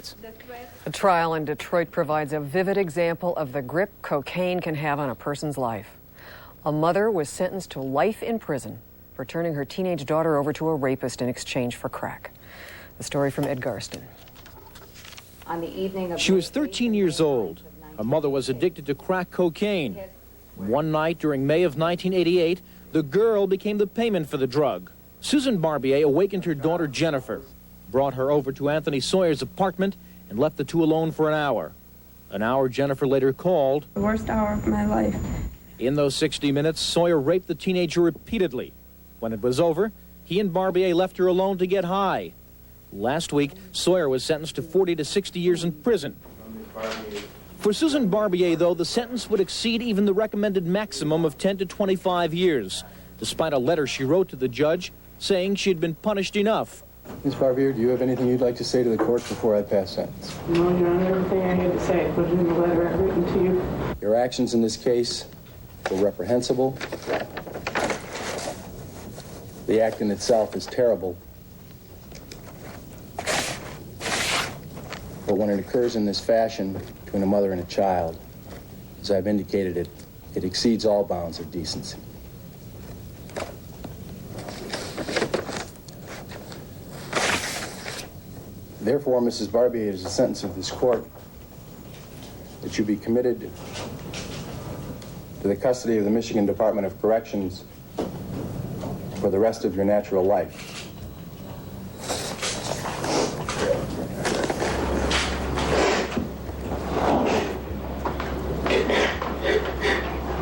States. A trial in Detroit provides a vivid example of the grip cocaine can have on a person's life. A mother was sentenced to life in prison for turning her teenage daughter over to a rapist in exchange for crack. The story from Ed Garston. On the evening of She was 13 years old. Her mother was addicted to crack cocaine. One night during May of 1988, the girl became the payment for the drug. Susan Barbier awakened her daughter Jennifer, brought her over to Anthony Sawyer's apartment, and left the two alone for an hour. An hour Jennifer later called. The worst hour of my life. In those 60 minutes, Sawyer raped the teenager repeatedly. When it was over, he and Barbier left her alone to get high. Last week, Sawyer was sentenced to 40 to 60 years in prison. For Susan Barbier, though, the sentence would exceed even the recommended maximum of 10 to 25 years, despite a letter she wrote to the judge saying she had been punished enough. Ms. Barbier, do you have anything you'd like to say to the court before I pass sentence? No, Your Honor, everything I had to say, put it in the letter I've written to you. Your actions in this case were reprehensible. The act in itself is terrible. But when it occurs in this fashion between a mother and a child, as I've indicated, it exceeds all bounds of decency. Therefore, Mrs. Barbier, it is the sentence of this court that you be committed to the custody of the Michigan Department of Corrections for the rest of your natural life.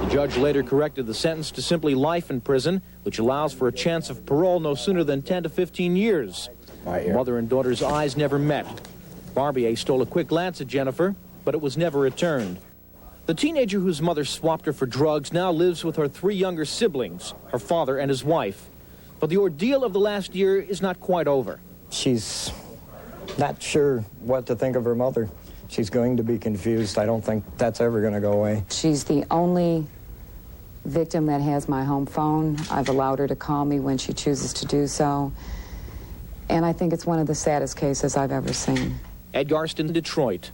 The judge later corrected the sentence to simply life in prison, which allows for a chance of parole no sooner than 10 to 15 years. Mother and daughter's eyes never met. Barbier stole a quick glance at Jennifer, but it was never returned. The teenager whose mother swapped her for drugs now lives with her three younger siblings, her father and his wife. But the ordeal of the last year is not quite over. She's not sure what to think of her mother. She's going to be confused. I don't think that's ever going to go away. She's the only victim that has my home phone. I've allowed her to call me when she chooses to do so. And I think it's one of the saddest cases I've ever seen. Ed Garston, Detroit.